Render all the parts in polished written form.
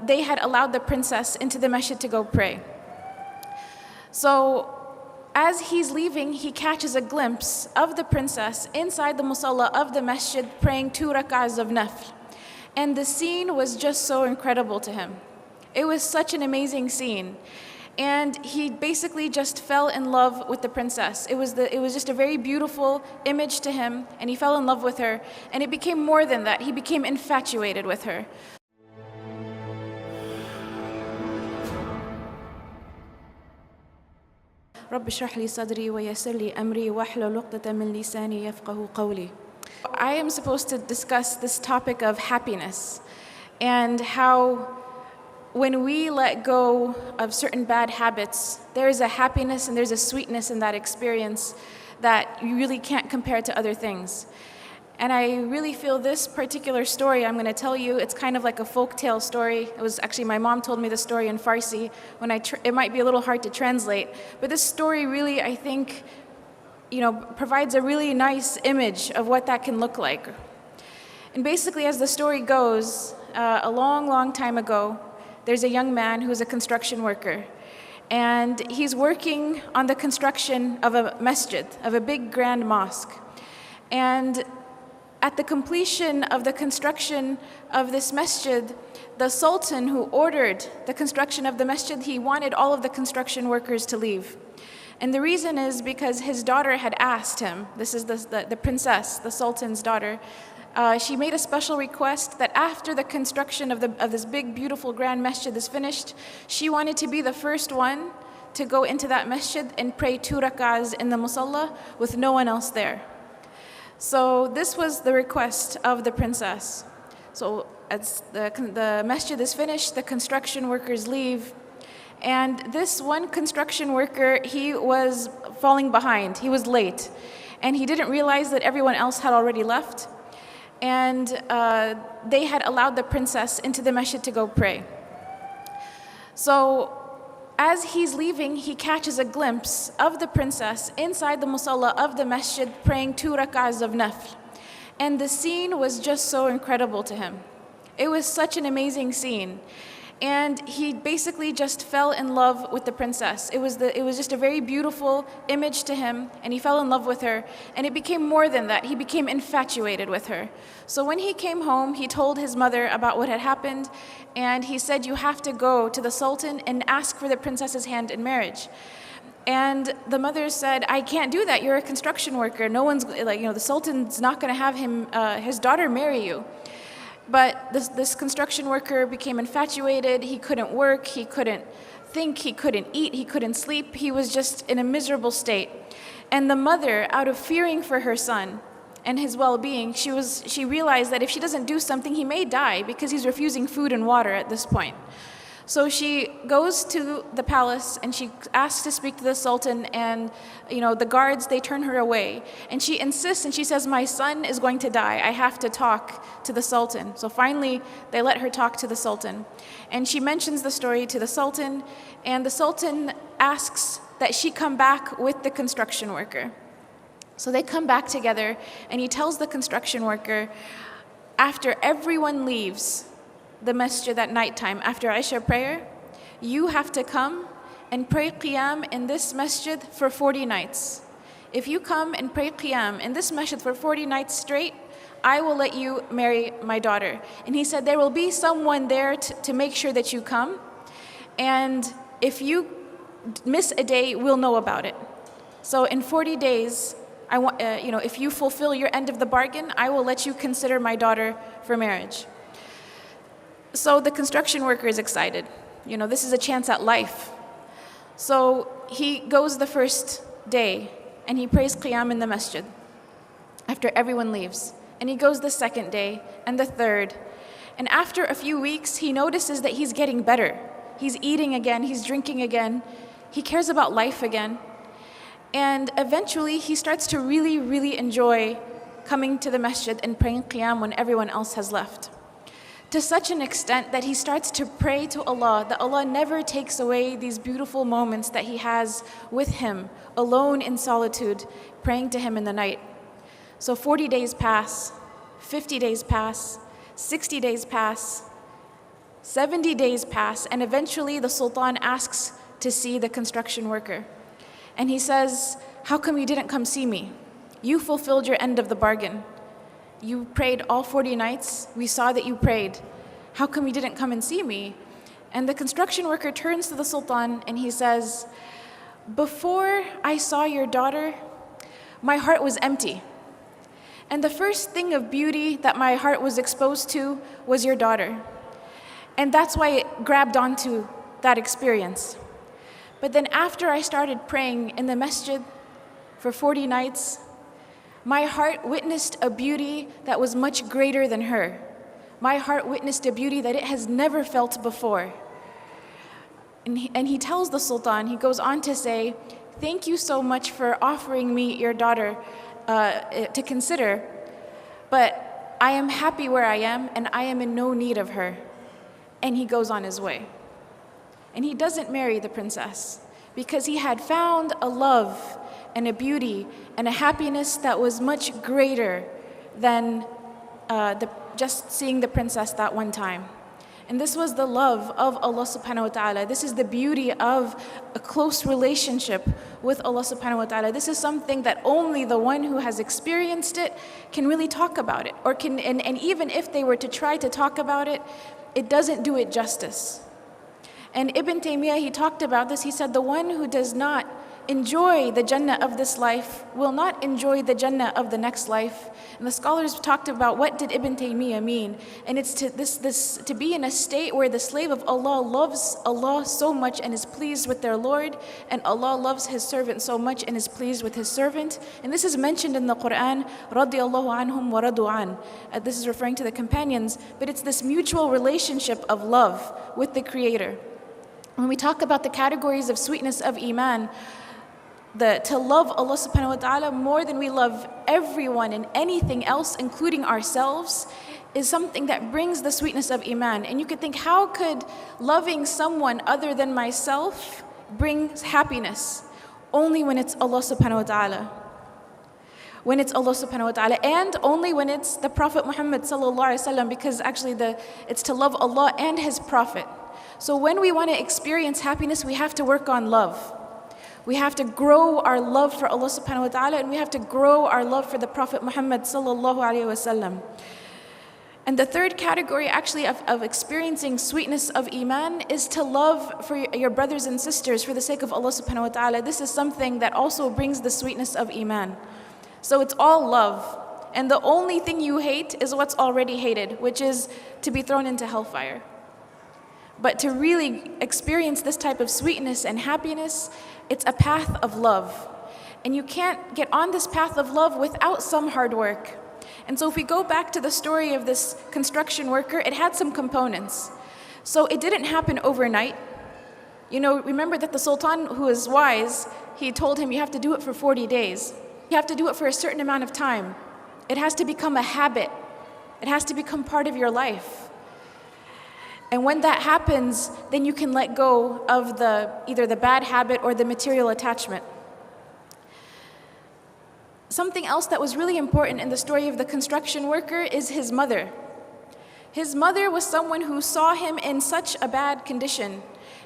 they had allowed the princess into the masjid to go pray. So as he's leaving, he catches a glimpse of the princess inside the musalla of the masjid praying 2 rak'ahs of nafl. And the scene was just so incredible to him. It was such an amazing scene. And he basically just fell in love with the princess. It was just a very beautiful image to him, and he fell in love with her. And it became more than that. He became infatuated with her. رب اشرح لي صدري ويسر لي أمري واحلل عقدة من لساني يفقهوا قولي. I am supposed to discuss this topic of happiness and how when we let go of certain bad habits, there is a happiness and there's a sweetness in that experience that you really can't compare to other things. And I really feel this particular story I'm going to tell you, it's kind of like a folk tale story. It was actually, my mom told me the story in Farsi. It might be a little hard to translate, but this story really, I think, provides a really nice image of what that can look like. And basically, as the story goes, a long, long time ago, there's a young man who's a construction worker. And he's working on the construction of a masjid, of a big grand mosque. And at the completion of the construction of this masjid, the sultan who ordered the construction of the masjid, he wanted all of the construction workers to leave. And the reason is because his daughter had asked him, this is the princess, the sultan's daughter, she made a special request that after the construction of this big, beautiful, grand masjid is finished, she wanted to be the first one to go into that masjid and pray 2 rak'ahs in the musalla with no one else there. So this was the request of the princess. So as the masjid is finished, the construction workers leave. And this one construction worker, he was falling behind. He was late. And he didn't realize that everyone else had already left. And they had allowed the princess into the masjid to go pray. So as he's leaving, he catches a glimpse of the princess inside the musalla of the masjid praying 2 rak'ahs of nafl. And the scene was just so incredible to him. It was such an amazing scene. And he basically just fell in love with the princess. It was just a very beautiful image to him, and he fell in love with her. And it became more than that. He became infatuated with her. So when he came home, he told his mother about what had happened, and he said, "You have to go to the sultan and ask for the princess's hand in marriage." And the mother said, "I can't do that. You're a construction worker. No one's the sultan's not going to have his daughter marry you." But this construction worker became infatuated. He couldn't work, he couldn't think, he couldn't eat, he couldn't sleep. He was just in a miserable state. And the mother, out of fearing for her son and his well-being, she realized that if she doesn't do something, he may die because he's refusing food and water at this point. So she goes to the palace and she asks to speak to the sultan, and the guards, they turn her away. And she insists and she says, "My son is going to die. I have to talk to the sultan." So finally, they let her talk to the sultan. And she mentions the story to the sultan, and the sultan asks that she come back with the construction worker. So they come back together, and he tells the construction worker, after everyone leaves the masjid at nighttime, after Isha prayer, you have to come and pray qiyam in this masjid for 40 nights. If you come and pray qiyam in this masjid for 40 nights straight, I will let you marry my daughter. And he said there will be someone there to make sure that you come, and if you miss a day, we'll know about it. So in 40 days, if you fulfill your end of the bargain, I will let you consider my daughter for marriage. So the construction worker is excited. This is a chance at life. So he goes the first day and he prays qiyam in the masjid after everyone leaves. And he goes the second day and the third. And after a few weeks, he notices that he's getting better. He's eating again, he's drinking again. He cares about life again. And eventually he starts to really, really enjoy coming to the masjid and praying qiyam when everyone else has left. To such an extent that he starts to pray to Allah, that Allah never takes away these beautiful moments that he has with him, alone in solitude, praying to him in the night. So 40 days pass, 50 days pass, 60 days pass, 70 days pass, and eventually the Sultan asks to see the construction worker. And he says, "How come you didn't come see me? You fulfilled your end of the bargain. You prayed all 40 nights. We saw that you prayed. How come you didn't come and see me?" And the construction worker turns to the Sultan and he says, "Before I saw your daughter, my heart was empty. And the first thing of beauty that my heart was exposed to was your daughter. And that's why it grabbed onto that experience. But then after I started praying in the masjid for 40 nights, my heart witnessed a beauty that was much greater than her. My heart witnessed a beauty that it has never felt before." And he tells the Sultan, he goes on to say, "Thank you so much for offering me your daughter to consider, but I am happy where I am and I am in no need of her." And he goes on his way. And he doesn't marry the princess because he had found a love and a beauty and a happiness that was much greater than just seeing the princess that one time. And this was the love of Allah subhanahu wa ta'ala. This is the beauty of a close relationship with Allah subhanahu wa ta'ala. This is something that only the one who has experienced it can really talk about it. Or can, and even if they were to try to talk about it, it doesn't do it justice. And Ibn Taymiyyah, he talked about this. He said, the one who does not enjoy the Jannah of this life will not enjoy the Jannah of the next life. And the scholars talked about what did Ibn Taymiyyah mean. And it's to be in a state where the slave of Allah loves Allah so much and is pleased with their Lord, and Allah loves His servant so much and is pleased with His servant. And this is mentioned in the Quran, radiyallahu anhum wa radu an. This is referring to the companions, but it's this mutual relationship of love with the Creator. When we talk about the categories of sweetness of Iman, to love Allah subhanahu wa ta'ala more than we love everyone and anything else, including ourselves, is something that brings the sweetness of Iman. And you could think, how could loving someone other than myself bring happiness? Only when it's Allah subhanahu wa ta'ala. When it's Allah subhanahu wa ta'ala, and only when it's the Prophet Muhammad sallallahu alaihi wasallam, because actually it's to love Allah and His Prophet. So when we want to experience happiness, we have to work on love. We have to grow our love for Allah subhanahu wa ta'ala, and we have to grow our love for the Prophet Muhammad sallallahu alaihi wasallam. And the third category actually of experiencing sweetness of Iman is to love for your brothers and sisters for the sake of Allah subhanahu wa ta'ala. This is something that also brings the sweetness of Iman. So it's all love. And the only thing you hate is what's already hated, which is to be thrown into hellfire. But to really experience this type of sweetness and happiness, it's a path of love. And you can't get on this path of love without some hard work. And so if we go back to the story of this construction worker, it had some components. So it didn't happen overnight. You know, remember that the Sultan, who is wise, he told him you have to do it for 40 days. You have to do it for a certain amount of time. It has to become a habit. It has to become part of your life. And when that happens, then you can let go of either the bad habit or the material attachment. Something else that was really important in the story of the construction worker is his mother. His mother was someone who saw him in such a bad condition,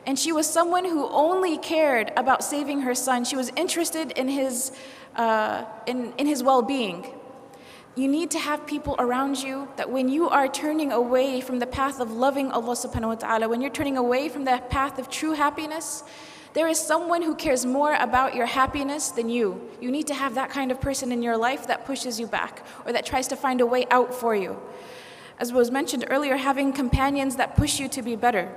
and she was someone who only cared about saving her son. She was interested in his well-being. You need to have people around you that when you are turning away from the path of loving Allah subhanahu wa ta'ala, when you're turning away from the path of true happiness, there is someone who cares more about your happiness than you. You need to have that kind of person in your life that pushes you back or that tries to find a way out for you. As was mentioned earlier, having companions that push you to be better.